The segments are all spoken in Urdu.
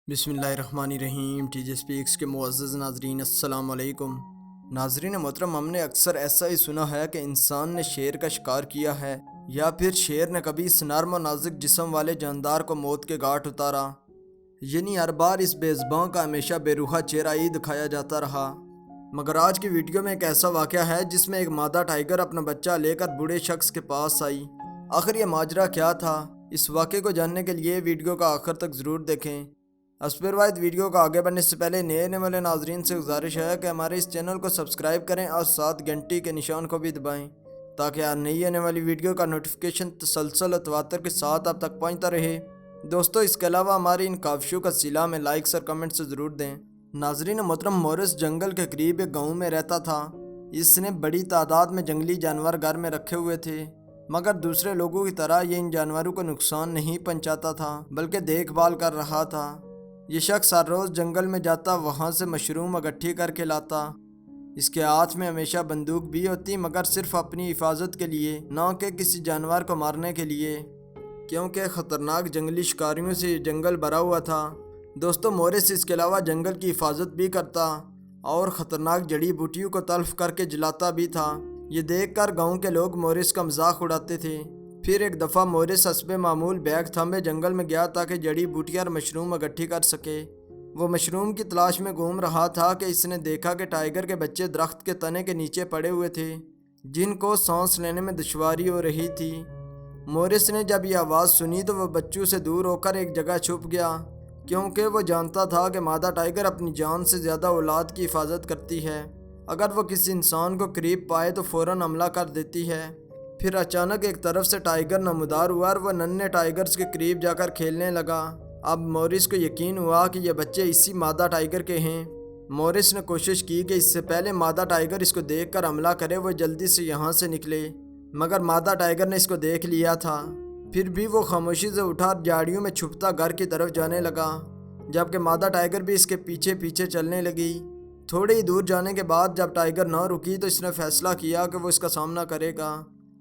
بسم اللہ الرحمن الرحیم ٹی جے سپیکس کے معزز ناظرین السلام علیکم۔ ناظرین محترم، ہم نے اکثر ایسا ہی سنا ہے کہ انسان نے شیر کا شکار کیا ہے یا پھر شیر نے کبھی اس نرم و نازک جسم والے جاندار کو موت کے گھاٹ اتارا، یعنی ہر بار اس بے زباں کا ہمیشہ بے روحہ چہرہ ہی دکھایا جاتا رہا۔ مگر آج کی ویڈیو میں ایک ایسا واقعہ ہے جس میں ایک مادہ ٹائیگر اپنا بچہ لے کر بوڑھے شخص کے پاس آئی۔ آخر یہ ماجرا کیا تھا؟ اس واقعے کو جاننے کے لیے ویڈیو کا آخر تک ضرور دیکھیں۔ اسپر واحد ویڈیو کو آگے بڑھنے سے پہلے نئے والے ناظرین سے گزارش ہے کہ ہمارے اس چینل کو سبسکرائب کریں اور ساتھ گھنٹی کے نشان کو بھی دبائیں تاکہ ہر نئی آنے والی ویڈیو کا نوٹیفیکیشن تسلسل و تواتر کے ساتھ آپ تک پہنچتا رہے۔ دوستو، اس کے علاوہ ہماری ان کاوشوں کا صلہ میں لائکس اور کمنٹ سے ضرور دیں۔ ناظرین محترم، مورس جنگل کے قریب ایک گاؤں میں رہتا تھا۔ اس نے بڑی تعداد میں جنگلی جانور گھر میں رکھے ہوئے تھے، مگر دوسرے لوگوں کی طرح یہ ان جانوروں کو نقصان نہیں پہنچاتا تھا بلکہ دیکھ بھال کر رہا تھا۔ یہ شخص ہر روز جنگل میں جاتا، وہاں سے مشروم اکٹھی کر کے لاتا۔ اس کے ہاتھ میں ہمیشہ بندوق بھی ہوتی، مگر صرف اپنی حفاظت کے لیے، نہ کہ کسی جانور کو مارنے کے لیے، کیونکہ خطرناک جنگلی شکاریوں سے یہ جنگل بھرا ہوا تھا۔ دوستو، مورس اس کے علاوہ جنگل کی حفاظت بھی کرتا اور خطرناک جڑی بوٹیوں کو تلف کر کے جلاتا بھی تھا۔ یہ دیکھ کر گاؤں کے لوگ مورس کا مذاق اڑاتے تھے۔ پھر ایک دفعہ مورس حسب معمول بیگ تھامے جنگل میں گیا تاکہ جڑی بوٹیاں اور مشروم اکٹھی کر سکے۔ وہ مشروم کی تلاش میں گھوم رہا تھا کہ اس نے دیکھا کہ ٹائیگر کے بچے درخت کے تنے کے نیچے پڑے ہوئے تھے، جن کو سانس لینے میں دشواری ہو رہی تھی۔ مورس نے جب یہ آواز سنی تو وہ بچوں سے دور ہو کر ایک جگہ چھپ گیا، کیونکہ وہ جانتا تھا کہ مادہ ٹائیگر اپنی جان سے زیادہ اولاد کی حفاظت کرتی ہے۔ اگر وہ کسی انسان کو قریب پائے تو فوراً حملہ کر دیتی ہے۔ پھر اچانک ایک طرف سے ٹائیگر نمودار ہوا اور وہ ننھے ٹائیگرز کے قریب جا کر کھیلنے لگا۔ اب مورس کو یقین ہوا کہ یہ بچے اسی مادہ ٹائیگر کے ہیں۔ مورس نے کوشش کی کہ اس سے پہلے مادہ ٹائیگر اس کو دیکھ کر حملہ کرے وہ جلدی سے یہاں سے نکلے، مگر مادہ ٹائیگر نے اس کو دیکھ لیا تھا۔ پھر بھی وہ خاموشی سے اٹھا اور جھاڑیوں میں چھپتا گھر کی طرف جانے لگا، جبکہ مادہ ٹائیگر بھی اس کے پیچھے پیچھے چلنے لگی۔ تھوڑی ہی دور جانے کے بعد جب ٹائیگر نہ رکی تو اس نے فیصلہ کیا کہ وہ اس کا سامنا کرے گا،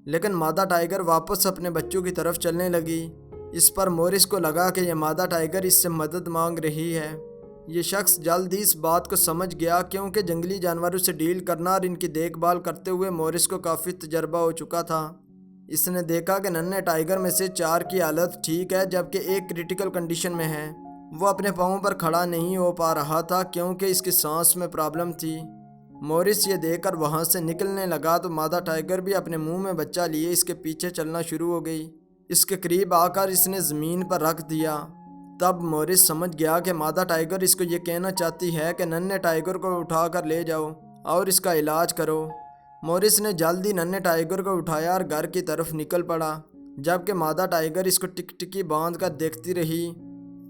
لیکن مادہ ٹائیگر واپس اپنے بچوں کی طرف چلنے لگی۔ اس پر مورس کو لگا کہ یہ مادہ ٹائیگر اس سے مدد مانگ رہی ہے۔ یہ شخص جلد ہی اس بات کو سمجھ گیا، کیونکہ جنگلی جانوروں سے ڈیل کرنا اور ان کی دیکھ بھال کرتے ہوئے مورس کو کافی تجربہ ہو چکا تھا۔ اس نے دیکھا کہ ننھے ٹائیگر میں سے 4 کی حالت ٹھیک ہے، جبکہ ایک کریٹیکل کنڈیشن میں ہے۔ وہ اپنے پاؤں پر کھڑا نہیں ہو پا رہا تھا کیونکہ اس کی سانس میں پرابلم تھی۔ مورس یہ دیکھ کر وہاں سے نکلنے لگا تو مادہ ٹائیگر بھی اپنے منہ میں بچہ لیے اس کے پیچھے چلنا شروع ہو گئی۔ اس کے قریب آ کر اس نے زمین پر رکھ دیا۔ تب مورس سمجھ گیا کہ مادہ ٹائیگر اس کو یہ کہنا چاہتی ہے کہ ننھے ٹائیگر کو اٹھا کر لے جاؤ اور اس کا علاج کرو۔ مورس نے جلدی ننھے ٹائیگر کو اٹھایا اور گھر کی طرف نکل پڑا، جبکہ مادہ ٹائیگر اس کو ٹکی باندھ کر دیکھتی رہی۔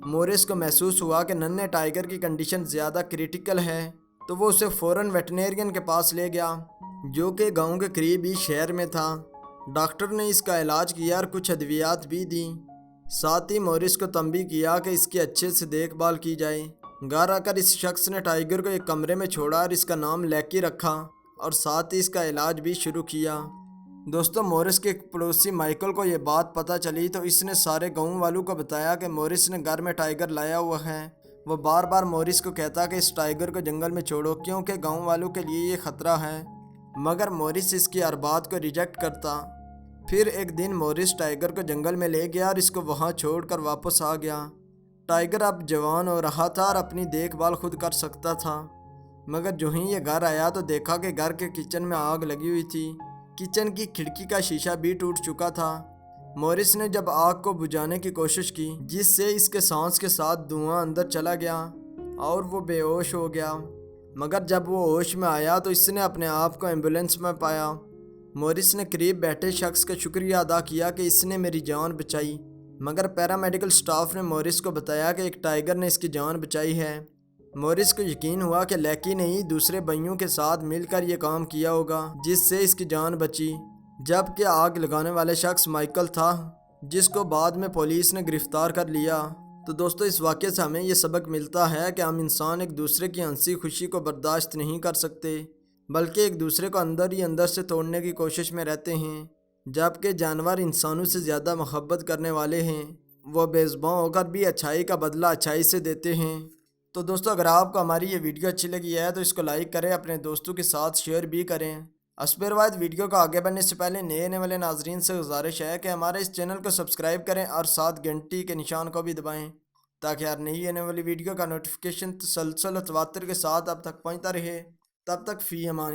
مورس کو محسوس ہوا کہ ننھے ٹائیگر کی کنڈیشن زیادہ کریٹیکل ہے، تو وہ اسے فوراً ویٹرینرین کے پاس لے گیا، جو کہ گاؤں کے قریب ہی شہر میں تھا۔ ڈاکٹر نے اس کا علاج کیا اور کچھ ادویات بھی دیں۔ ساتھ ہی مورس کو تنبیہ کیا کہ اس کی اچھے سے دیکھ بھال کی جائے۔ گھر آ کر اس شخص نے ٹائیگر کو ایک کمرے میں چھوڑا اور اس کا نام لیکی رکھا اور ساتھ ہی اس کا علاج بھی شروع کیا۔ دوستو، مورس کے ایک پڑوسی مائیکل کو یہ بات پتہ چلی تو اس نے سارے گاؤں والوں کو بتایا کہ مورس نے گھر میں ٹائیگر لایا ہوا ہے۔ وہ بار بار مورس کو کہتا کہ اس ٹائیگر کو جنگل میں چھوڑو، کیونکہ گاؤں والوں کے لیے یہ خطرہ ہے، مگر مورس اس کی ہر بات کو ریجیکٹ کرتا۔ پھر ایک دن مورس ٹائیگر کو جنگل میں لے گیا اور اس کو وہاں چھوڑ کر واپس آ گیا۔ ٹائیگر اب جوان ہو رہا تھا اور اپنی دیکھ بھال خود کر سکتا تھا، مگر جو ہی یہ گھر آیا تو دیکھا کہ گھر کے کچن میں آگ لگی ہوئی تھی۔ کچن کی کھڑکی کا شیشہ بھی ٹوٹ چکا تھا۔ مورس نے جب آگ کو بجھانے کی کوشش کی، جس سے اس کے سانس کے ساتھ دھواں اندر چلا گیا اور وہ بے ہوش ہو گیا، مگر جب وہ ہوش میں آیا تو اس نے اپنے آپ کو ایمبولینس میں پایا۔ مورس نے قریب بیٹھے شخص کا شکریہ ادا کیا کہ اس نے میری جان بچائی، مگر پیرامیڈیکل سٹاف نے مورس کو بتایا کہ ایک ٹائیگر نے اس کی جان بچائی ہے۔ مورس کو یقین ہوا کہ لیکی نے ہی دوسرے بھائیوں کے ساتھ مل کر یہ کام کیا ہوگا جس سے اس کی جان بچی، جبکہ آگ لگانے والے شخص مائیکل تھا، جس کو بعد میں پولیس نے گرفتار کر لیا۔ تو دوستو، اس واقعے سے ہمیں یہ سبق ملتا ہے کہ ہم انسان ایک دوسرے کی ہنسی خوشی کو برداشت نہیں کر سکتے، بلکہ ایک دوسرے کو اندر ہی اندر سے توڑنے کی کوشش میں رہتے ہیں، جبکہ جانور انسانوں سے زیادہ محبت کرنے والے ہیں۔ وہ بےزباں ہو کر بھی اچھائی کا بدلہ اچھائی سے دیتے ہیں۔ تو دوستو اگر آپ کو ہماری یہ ویڈیو اچھی لگی ہے تو اس کو لائک کریں، اپنے دوستوں کے ساتھ شیئر بھی کریں۔ اسپیر وائد ویڈیو کو آگے بڑھنے سے پہلے نئے آنے والے ناظرین سے گزارش ہے کہ ہمارے اس چینل کو سبسکرائب کریں اور ساتھ گھنٹی کے نشان کو بھی دبائیں تاکہ ہر نئی آنے والی ویڈیو کا نوٹیفیکیشن تسلسل و تواتر کے ساتھ اب تک پہنچتا رہے۔ تب تک فی امان۔